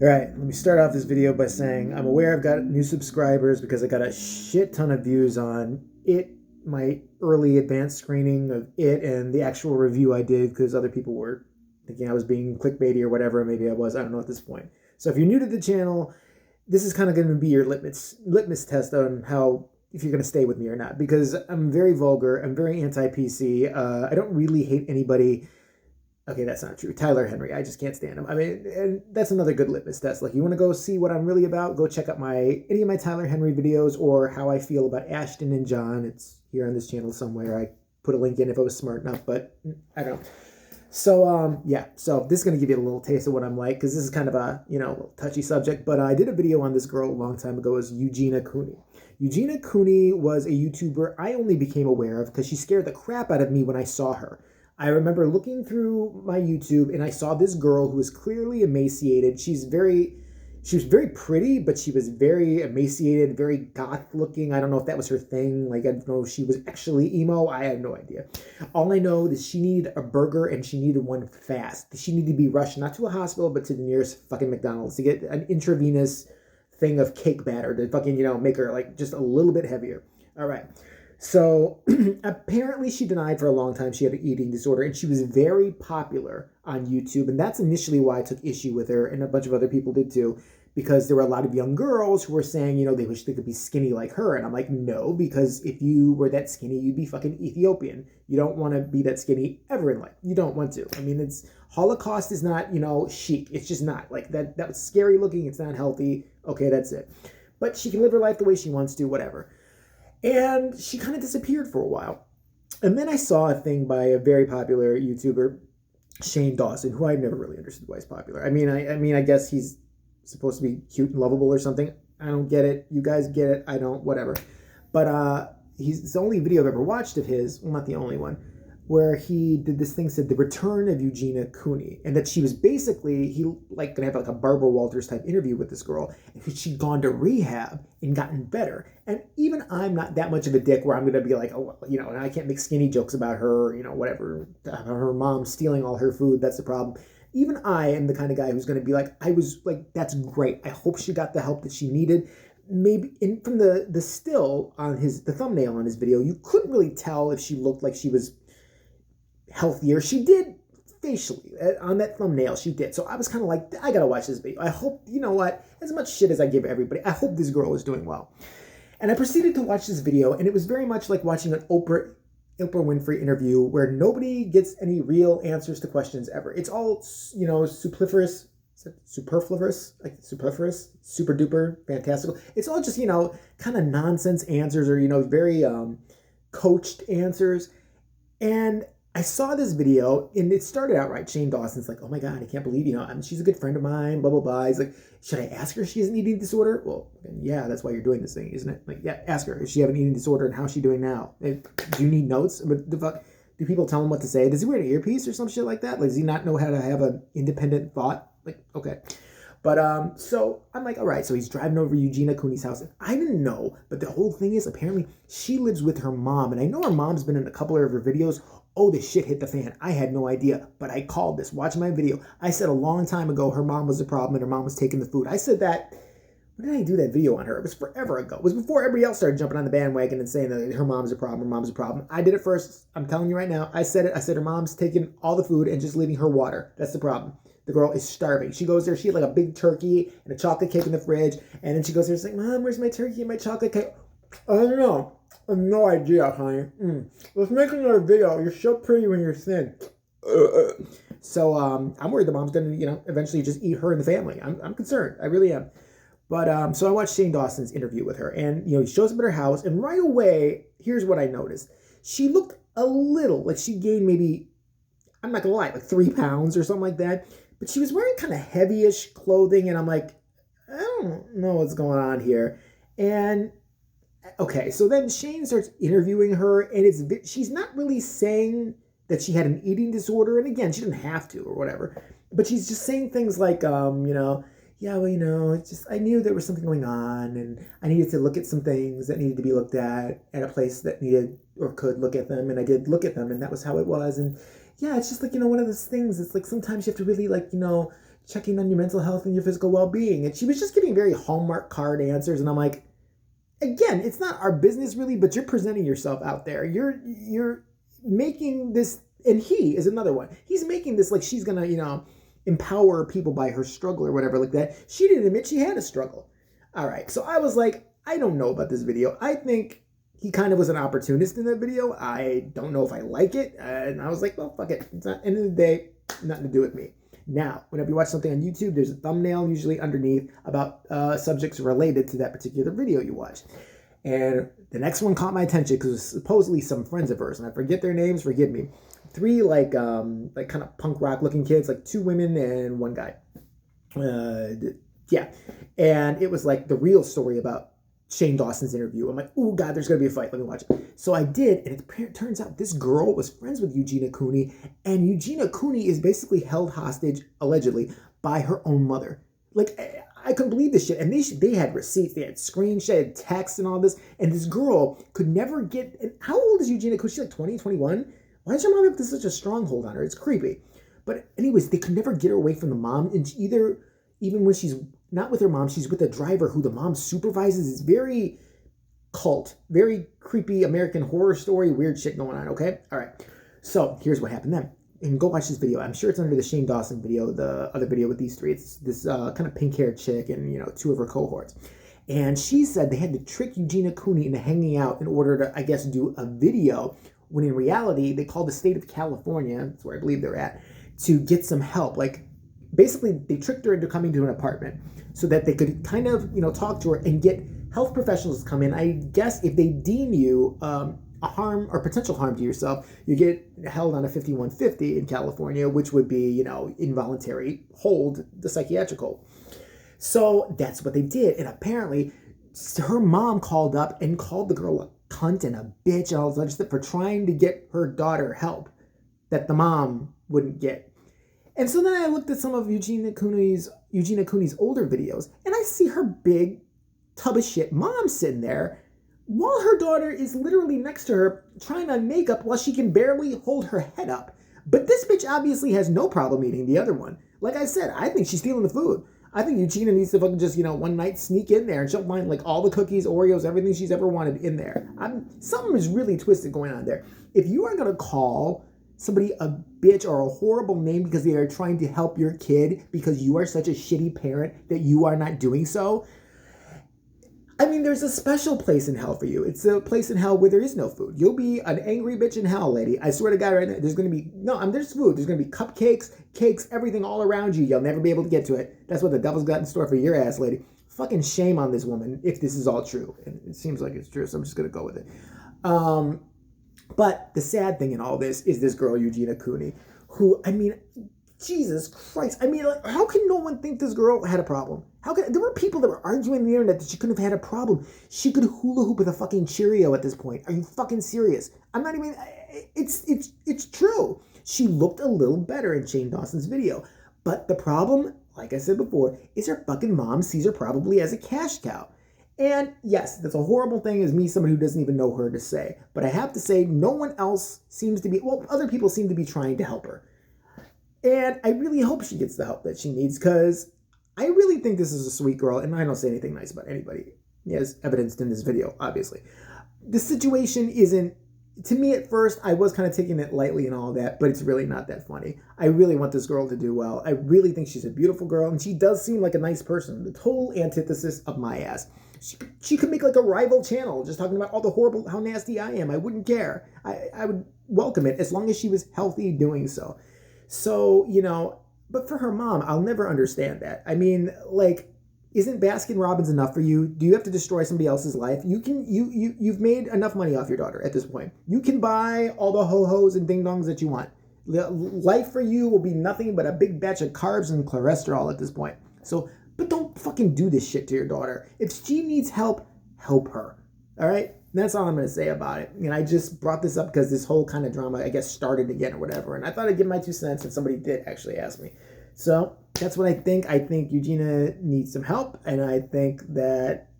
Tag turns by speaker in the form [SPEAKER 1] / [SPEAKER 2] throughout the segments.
[SPEAKER 1] All right, let me start off this video by saying I'm aware I've got new subscribers because I got a shit ton of views on it, my early advanced screening of it, and the actual review I did because other people were thinking I was being clickbaity or whatever. Maybe I was. I don't know at this point. So if you're new to the channel, this is kind of going to be your litmus test on how if you're going to stay with me or not. Because I'm very vulgar. I'm very anti PC. I don't really hate anybody. Okay, that's not true. Tyler Henry, I just can't stand him. I mean, and that's another good litmus test. Like, you want to go see what I'm really about? Go check out any of my Tyler Henry videos or how I feel about Ashton and John. It's here on this channel somewhere. I put a link in if I was smart enough, but I don't. So yeah. So this is gonna give you a little taste of what I'm like because this is kind of a little touchy subject. But I did a video on this girl a long time ago. It was Eugina Cooney. Eugina Cooney was a YouTuber I only became aware of because she scared the crap out of me when I saw her. I remember looking through my YouTube and I saw this girl who was clearly emaciated. She was very pretty, but she was very emaciated, very goth looking. I don't know if that was her thing. Like, I don't know if she was actually emo. I have no idea. All I know is she needed a burger and she needed one fast. She needed to be rushed not to a hospital, but to the nearest fucking McDonald's to get an intravenous thing of cake batter to fucking, make her like just a little bit heavier. All right. So apparently she denied for a long time she had an eating disorder, and she was very popular on YouTube. And that's initially why I took issue with her, and a bunch of other people did too, because there were a lot of young girls who were saying, they wish they could be skinny like her. And I'm like, no, because if you were that skinny, you'd be fucking Ethiopian. You don't want to be that skinny ever in life. You don't want to. I mean, Holocaust is not, chic. It's just not. Like, that was scary looking. It's not healthy. Okay, that's it. But she can live her life the way she wants to, whatever. And she kind of disappeared for a while. And then I saw a thing by a very popular YouTuber, Shane Dawson, who I've never really understood why he's popular. I guess he's supposed to be cute and lovable or something. I don't get it. You guys get it. I don't, whatever. But it's the only video I've ever watched of his, well, not the only one, where he did this thing, said the return of Eugina Cooney, and that she was basically, gonna have like a Barbara Walters type interview with this girl, and she'd gone to rehab and gotten better. And even I'm not that much of a dick where I'm gonna be like, oh, and I can't make skinny jokes about her, whatever, her mom stealing all her food, that's the problem. Even I am the kind of guy who's gonna be like, I was like, that's great. I hope she got the help that she needed. Maybe from the still on the thumbnail on his video, you couldn't really tell if she looked like she was healthier. She did facially on that thumbnail. She did. So I was kind of like, I gotta watch this video. I hope, as much shit as I give everybody, I hope this girl is doing well. And I proceeded to watch this video, and it was very much like watching an Oprah Winfrey interview where nobody gets any real answers to questions ever. It's all, superfluous, super duper, fantastical. It's all just, kind of nonsense answers or, very coached answers. And I saw this video, and it started out right. Shane Dawson's like, oh my God, I can't believe, she's a good friend of mine, blah, blah, blah. He's like, should I ask her if she has an eating disorder? Well, yeah, that's why you're doing this thing, isn't it? Like, yeah, ask her if she have an eating disorder and how's she doing now. Do you need notes? But the fuck, do people tell him what to say? Does he wear an earpiece or some shit like that? Like, does he not know how to have an independent thought? Like, okay. But so I'm like, all right, so he's driving over Eugina Cooney's house. And I didn't know, but the whole thing is apparently she lives with her mom. And I know her mom's been in a couple of her videos. Oh, the shit hit the fan. I had no idea, but I called this. Watch my video. I said a long time ago her mom was the problem and her mom was taking the food. I said that. When did I do that video on her? It was forever ago. It was before everybody else started jumping on the bandwagon and saying that her mom's a problem, her mom's a problem. I did it first. I'm telling you right now. I said it. I said her mom's taking all the food and just leaving her water. That's the problem. The girl is starving. She goes there. She had like a big turkey and a chocolate cake in the fridge. And then she goes there. She's like, Mom, where's my turkey and my chocolate cake? I don't know. I have no idea, honey. Let's make another video. You're so pretty when you're thin. So I'm worried the mom's gonna, eventually just eat her and the family. I'm concerned. I really am. But so I watched Shane Dawson's interview with her, and he shows up at her house, and right away, here's what I noticed. She looked a little like she gained maybe, I'm not gonna lie, like 3 pounds or something like that. But she was wearing kind of heavyish clothing, and I'm like, I don't know what's going on here. And okay, so then Shane starts interviewing her, and she's not really saying that she had an eating disorder. And again, she didn't have to or whatever. But she's just saying things like, yeah, well, it's just, I knew there was something going on, and I needed to look at some things that needed to be looked at a place that needed or could look at them. And I did look at them, and that was how it was. And yeah, it's just like, one of those things. It's like sometimes you have to really, like, checking on your mental health and your physical well-being. And she was just giving very Hallmark card answers. And I'm like, again, it's not our business really, but you're presenting yourself out there. You're making this, and he is another one. He's making this like she's gonna, empower people by her struggle or whatever like that. She didn't admit she had a struggle. All right, so I was like, I don't know about this video. I think he kind of was an opportunist in that video. I don't know if I like it. And I was like, well, fuck it. It's not, end of the day, nothing to do with me. Now, whenever you watch something on YouTube, there's a thumbnail usually underneath about subjects related to that particular video you watched. And the next one caught my attention because it was supposedly some friends of hers, and I forget their names, forgive me. 3 like kind of punk rock looking kids, like 2 women and 1 guy. Yeah. And it was like the real story about Shane Dawson's interview. I'm like, oh God, there's going to be a fight. Let me watch it. So I did, and it turns out this girl was friends with Eugina Cooney, and Eugina Cooney is basically held hostage, allegedly, by her own mother. Like, I couldn't believe this shit. And they had receipts, they had screenshots, they had texts and all this, and this girl could never get, and how old is Eugina Cooney? She's like 20, 21? Why does her mom have such a stronghold on her? It's creepy. But anyways, they could never get her away from the mom, and even when she's not with her mom, she's with a driver who the mom supervises. It's very cult, very creepy American horror story, weird shit going on, okay? All right. So here's what happened then. And go watch this video. I'm sure it's under the Shane Dawson video, the other video with these 3. It's this kind of pink-haired chick and, 2 of her cohorts. And she said they had to trick Eugina Cooney into hanging out in order to, I guess, do a video, when in reality, they called the state of California, that's where I believe they're at, to get some help. Like, basically, they tricked her into coming to an apartment so that they could kind of, talk to her and get health professionals to come in. I guess if they deem you a harm or potential harm to yourself, you get held on a 5150 in California, which would be, involuntary hold, the psychiatric hold. So that's what they did. And apparently, her mom called up and called the girl a cunt and a bitch and all this other stuff for trying to get her daughter help that the mom wouldn't get. And so then I looked at some of Eugina Cooney's older videos, and I see her big tub of shit mom sitting there while her daughter is literally next to her trying on makeup while she can barely hold her head up. But this bitch obviously has no problem eating the other one. Like I said, I think she's stealing the food. I think Eugina needs to fucking just, one night sneak in there and she'll find like all the cookies, Oreos, everything she's ever wanted in there. Something is really twisted going on there. If you are going to call somebody a bitch or a horrible name because they are trying to help your kid because you are such a shitty parent that you are not doing so, there's a special place in hell for you. It's a place in hell where there is no food. You'll be an angry bitch in hell, lady. I swear to God right now, there's going to be, there's food. There's going to be cupcakes, cakes, everything all around you. You'll never be able to get to it. That's what the devil's got in store for your ass, lady. Fucking shame on this woman if this is all true. And it seems like it's true, so I'm just going to go with it. But the sad thing in all this is this girl, Eugina Cooney, who, Jesus Christ. How can no one think this girl had a problem? There were people that were arguing on the internet that she couldn't have had a problem. She could hula hoop with a fucking Cheerio at this point. Are you fucking serious? I'm not even, it's true. She looked a little better in Shane Dawson's video. But the problem, like I said before, is her fucking mom sees her probably as a cash cow. And yes, that's a horrible thing as me, somebody who doesn't even know her, to say. But I have to say, no one else seems to be, other people seem to be trying to help her. And I really hope she gets the help that she needs, because I really think this is a sweet girl, and I don't say anything nice about anybody, as evidenced in this video, obviously. The situation isn't, to me at first, I was kind of taking it lightly and all that, but it's really not that funny. I really want this girl to do well. I really think she's a beautiful girl, and she does seem like a nice person. The total antithesis of my ass. She could make like a rival channel just talking about all the horrible, how nasty I am. I wouldn't care. I would welcome it as long as she was healthy doing so. So, but for her mom, I'll never understand that. Isn't Baskin Robbins enough for you? Do you have to destroy somebody else's life? You've made enough money off your daughter at this point. You can buy all the ho-hos and ding-dongs that you want. Life for you will be nothing but a big batch of carbs and cholesterol at this point. So, but don't fucking do this shit to your daughter. If she needs help, help her. All right? That's all I'm going to say about it. And I just brought this up because this whole kind of drama, I guess, started again or whatever. And I thought I'd give my 2 cents, and somebody did actually ask me. So that's what I think. I think Eugina needs some help, and I think that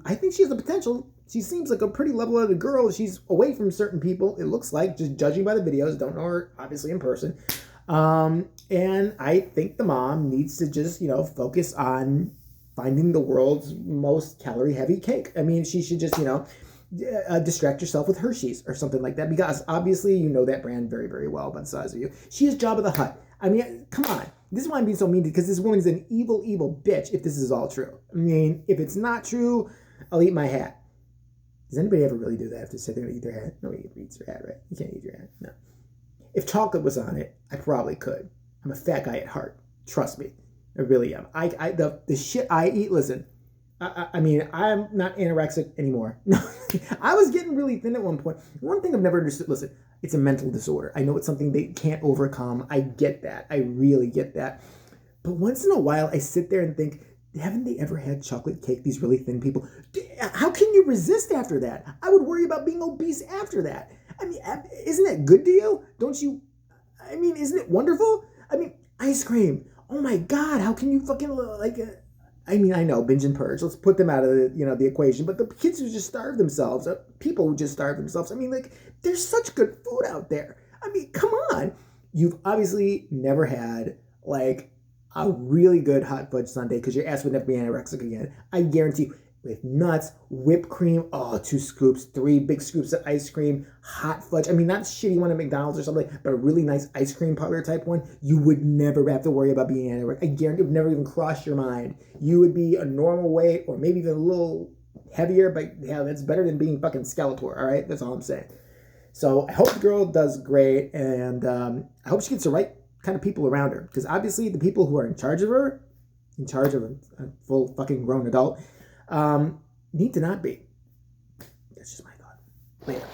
[SPEAKER 1] I think she has the potential. She seems like a pretty level-headed girl. She's away from certain people, it looks like, just judging by the videos. Don't know her, obviously, in person. And I think the mom needs to just, focus on finding the world's most calorie heavy cake. I mean, she should just, distract yourself with Hershey's or something like that, because obviously you know that brand very, very well by the size of you. She is Jabba the Hutt. I mean, come on. This is why I'm being so mean, because this woman's an evil, evil bitch if this is all true. I mean, if it's not true, I'll eat my hat. Does anybody ever really do that? Have to say they're going to eat their hat? Nobody eats their hat, right? You can't eat your hat. No. If chocolate was on it, I probably could. I'm a fat guy at heart. Trust me. I really am. The shit I eat, listen, I mean, I'm not anorexic anymore. No, I was getting really thin at one point. One thing I've never understood, listen, it's a mental disorder. I know it's something they can't overcome. I get that. I really get that. But once in a while, I sit there and think, haven't they ever had chocolate cake, these really thin people? How can you resist after that? I would worry about being obese after that. I mean, isn't that good to you? Don't you? I mean, isn't it wonderful? I mean, ice cream. Oh my God, how can you fucking like... I mean, I know, binge and purge. Let's put them out of the equation. But the kids who just starve themselves, people who just starve themselves. I mean, like, there's such good food out there. I mean, come on. You've obviously never had, like, a really good hot fudge sundae, because your ass would never be anorexic again. I guarantee you. With nuts, whipped cream, 2 scoops, 3 big scoops of ice cream, hot fudge. I mean, not a shitty one at McDonald's or something, but a really nice ice cream parlor type one. You would never have to worry about being anorexic. I guarantee it would never even cross your mind. You would be a normal weight, or maybe even a little heavier, but yeah, that's better than being fucking Skeletor, all right? That's all I'm saying. So I hope the girl does great, and I hope she gets the right kind of people around her, because obviously the people who are in charge of her, in charge of a full fucking grown adult, need to not be. That's just my thought. Later.